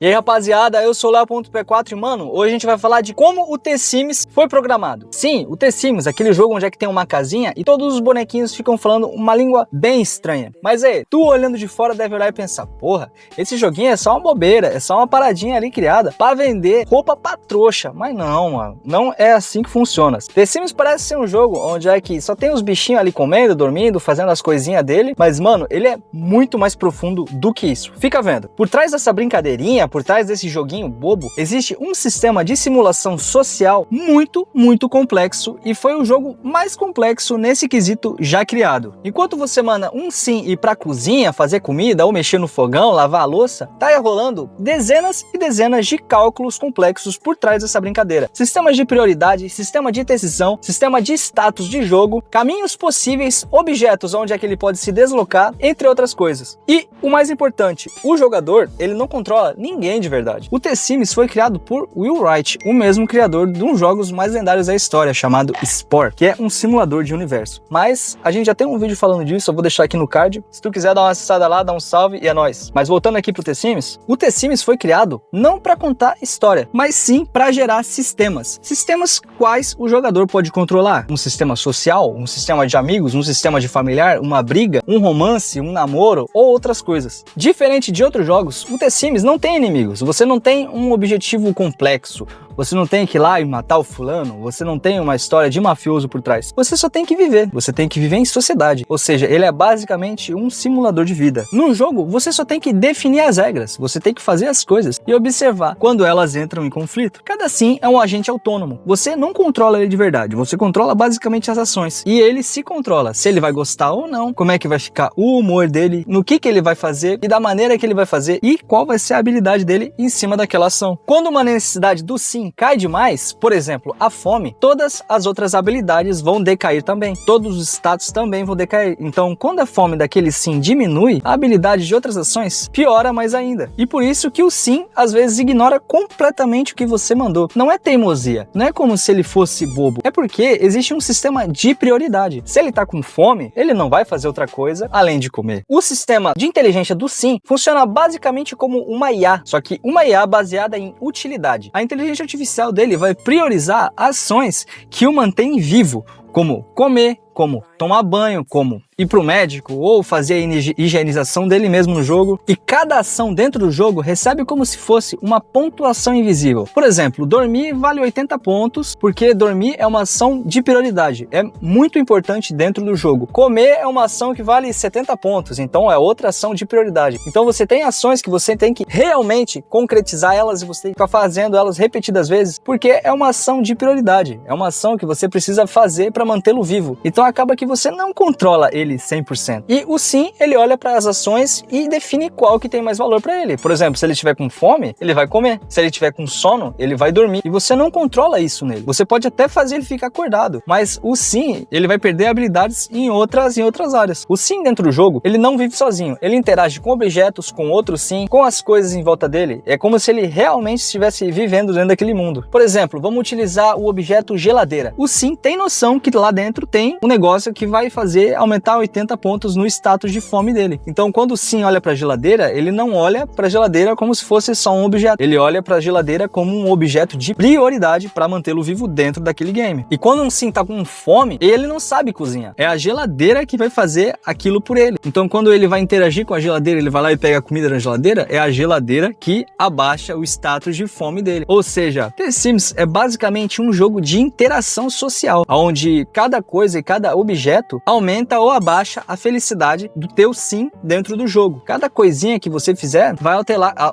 E aí, rapaziada, eu sou o Leo.p4 e, mano, hoje a gente vai falar de como o The Sims foi programado. Sim, o The Sims, aquele jogo onde é que tem uma casinha e todos os bonequinhos ficam falando uma língua bem estranha. Mas aí, tu olhando de fora deve olhar e pensar, porra, esse joguinho é só uma bobeira, é só uma paradinha ali criada pra vender roupa pra trouxa. Mas não, mano, não é assim que funciona. The Sims parece ser um jogo onde é que só tem os bichinhos ali comendo, dormindo, fazendo as coisinhas dele, mas, mano, ele é muito mais profundo do que isso. Fica vendo. Por trás dessa brincadeirinha, por trás desse joguinho bobo, existe um sistema de simulação social muito complexo e foi o jogo mais complexo nesse quesito já criado. Enquanto você manda um sim ir pra cozinha fazer comida ou mexer no fogão, lavar a louça, tá rolando dezenas e dezenas de cálculos complexos por trás dessa brincadeira. Sistemas de prioridade, sistema de decisão, sistema de status de jogo, caminhos possíveis, objetos onde é que ele pode se deslocar, entre outras coisas. E o mais importante, o jogador, ele não controla ninguém de verdade. O The Sims foi criado por Will Wright, o mesmo criador de um dos jogos mais lendários da história, chamado Spore, que é um simulador de universo. Mas a gente já tem um vídeo falando disso, eu vou deixar aqui no card. Se tu quiser dar uma acessada lá, dá um salve e é nóis. Mas voltando aqui pro The Sims, o The Sims foi criado não para contar história, mas sim para gerar sistemas. Sistemas quais o jogador pode controlar. Um sistema social, um sistema de amigos, um sistema de familiar, uma briga, um romance, um namoro ou outras coisas. Diferente de outros jogos, o The Sims não tem inimigos. Você não tem um objetivo complexo, você não tem que ir lá e matar o fulano, você não tem uma história de mafioso por trás. Você só tem que viver, você tem que viver em sociedade. Ou seja, ele é basicamente um simulador de vida. No jogo, você só tem que definir as regras, você tem que fazer as coisas e observar quando elas entram em conflito. Cada sim é um agente autônomo. Você não controla ele de verdade, você controla basicamente as ações. E ele se controla, se ele vai gostar ou não, como é que vai ficar o humor dele, no que ele vai fazer e da maneira que ele vai fazer e qual vai ser a habilidade dele em cima daquela ação. Quando uma necessidade do sim cai demais, por exemplo, a fome, todas as outras habilidades vão decair também. Todos os status também vão decair. Então, quando a fome daquele sim diminui, a habilidade de outras ações piora mais ainda. E por isso que o sim, às vezes, ignora completamente o que você mandou. Não é teimosia, não é como se ele fosse bobo. É porque existe um sistema de prioridade. Se ele tá com fome, ele não vai fazer outra coisa além de comer. O sistema de inteligência do sim funciona basicamente como uma IA, só que uma IA baseada em utilidade. A inteligência artificial dele vai priorizar ações que o mantêm vivo, como comer, como tomar banho, como ir pro médico ou fazer a higienização dele mesmo no jogo. E cada ação dentro do jogo recebe como se fosse uma pontuação invisível. Por exemplo, dormir vale 80 pontos, porque dormir é uma ação de prioridade. É muito importante dentro do jogo. Comer é uma ação que vale 70 pontos, então é outra ação de prioridade. Então você tem ações que você tem que realmente concretizar elas e você tem que ficar fazendo elas repetidas vezes, porque é uma ação de prioridade. É uma ação que você precisa fazer para mantê-lo vivo. Então acaba que você não controla ele 100%. E o sim, ele olha para as ações e define qual que tem mais valor para ele. Por exemplo, se ele estiver com fome, ele vai comer. Se ele estiver com sono, ele vai dormir. E você não controla isso nele. Você pode até fazer ele ficar acordado, mas o sim, ele vai perder habilidades em outras áreas. O sim dentro do jogo, ele não vive sozinho. Ele interage com objetos, com outros sim, com as coisas em volta dele. É como se ele realmente estivesse vivendo dentro daquele mundo. Por exemplo, vamos utilizar o objeto geladeira. O sim tem noção que lá dentro tem um negócio que vai fazer aumentar 80 pontos no status de fome dele. Então, quando o sim olha para a geladeira, ele não olha para a geladeira como se fosse só um objeto. Ele olha para a geladeira como um objeto de prioridade para mantê-lo vivo dentro daquele game. E quando um sim tá com fome, ele não sabe cozinhar. É a geladeira que vai fazer aquilo por ele. Então, quando ele vai interagir com a geladeira, ele vai lá e pega a comida na geladeira, é a geladeira que abaixa o status de fome dele. Ou seja, The Sims é basicamente um jogo de interação social, onde cada coisa e cada objeto aumenta ou abaixa a felicidade do teu sim dentro do jogo. Cada coisinha que você fizer vai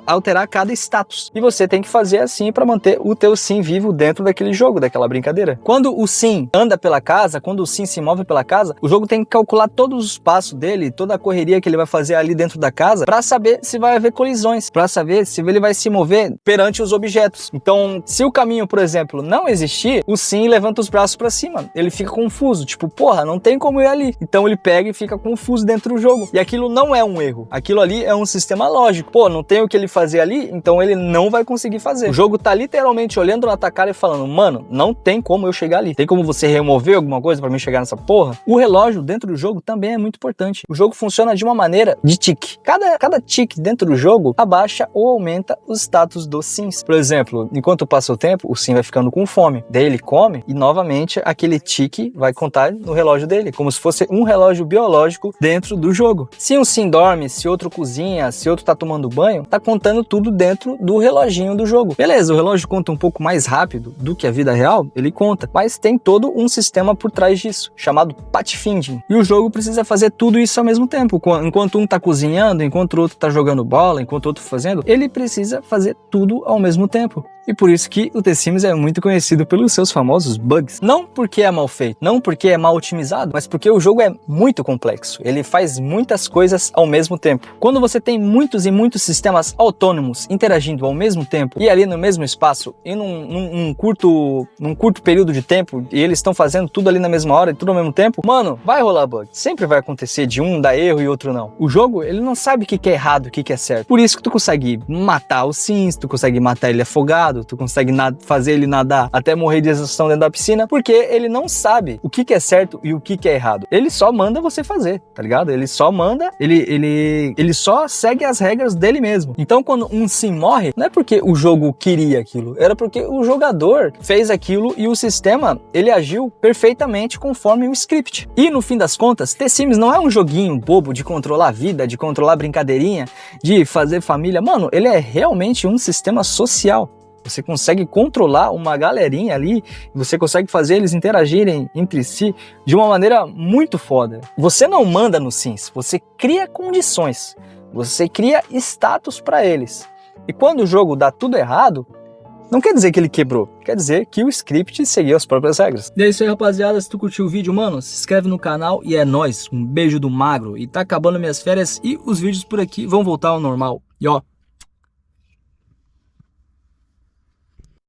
alterar cada status. E você tem que fazer assim para manter o teu sim vivo dentro daquele jogo, daquela brincadeira. Quando o sim anda pela casa, quando o sim se move pela casa, o jogo tem que calcular todos os passos dele, toda a correria que ele vai fazer ali dentro da casa, para saber se vai haver colisões, para saber se ele vai se mover perante os objetos. Então, se o caminho, por exemplo, não existir, o sim levanta os braços para cima. Ele fica confuso, tipo, porra, não tem como ir ali. Então ele ele pega e fica confuso dentro do jogo. E aquilo não é um erro. Aquilo ali é um sistema lógico. Pô, não tem o que ele fazer ali, então ele não vai conseguir fazer. O jogo tá literalmente olhando na tua cara e falando, mano, não tem como eu chegar ali. Tem como você remover alguma coisa pra mim chegar nessa porra? O relógio dentro do jogo também é muito importante. O jogo funciona de uma maneira de tique. Cada tique dentro do jogo abaixa ou aumenta os status dos sims. Por exemplo, enquanto passa o tempo, o sim vai ficando com fome. Daí ele come e novamente aquele tique vai contar no relógio dele, como se fosse um relógio biológico dentro do jogo. Se um sim dorme, se outro cozinha, se outro tá tomando banho, tá contando tudo dentro do reloginho do jogo. Beleza, o relógio conta um pouco mais rápido do que a vida real, ele conta, mas tem todo um sistema por trás disso, chamado pathfinding. E o jogo precisa fazer tudo isso ao mesmo tempo. Enquanto um tá cozinhando, enquanto o outro tá jogando bola, enquanto o outro fazendo, ele precisa fazer tudo ao mesmo tempo. E por isso que o The Sims é muito conhecido pelos seus famosos bugs. Não porque é mal feito, não porque é mal otimizado, mas porque o jogo é muito complexo. Ele faz muitas coisas ao mesmo tempo. Quando você tem muitos e muitos sistemas autônomos interagindo ao mesmo tempo e ali no mesmo espaço e num curto período de tempo e eles estão fazendo tudo ali na mesma hora e tudo ao mesmo tempo, mano, vai rolar bug. Sempre vai acontecer de um dar erro e outro não. O jogo, ele não sabe o que é errado, o que é certo. Por isso que tu consegue matar os sims, tu consegue matar ele afogado, tu consegue fazer ele nadar até morrer de exaustão dentro da piscina, porque ele não sabe o que é certo e o que é errado. Ele só manda você fazer, tá ligado? Ele só manda, ele só segue as regras dele mesmo. Então, quando um sim morre, não é porque o jogo queria aquilo, era porque o jogador fez aquilo e o sistema, ele agiu perfeitamente conforme o script. E no fim das contas, The Sims não é um joguinho bobo de controlar a vida, de controlar brincadeirinha, de fazer família. Mano, ele é realmente um sistema social. Você consegue controlar uma galerinha ali, você consegue fazer eles interagirem entre si de uma maneira muito foda. Você não manda nos sims, você cria condições, você cria status para eles. E quando o jogo dá tudo errado, não quer dizer que ele quebrou, quer dizer que o script seguiu as próprias regras. E é isso aí, rapaziada. Se tu curtiu o vídeo, mano, se inscreve no canal e é nóis. Um beijo do Magro. E tá acabando minhas férias e os vídeos por aqui vão voltar ao normal. E ó,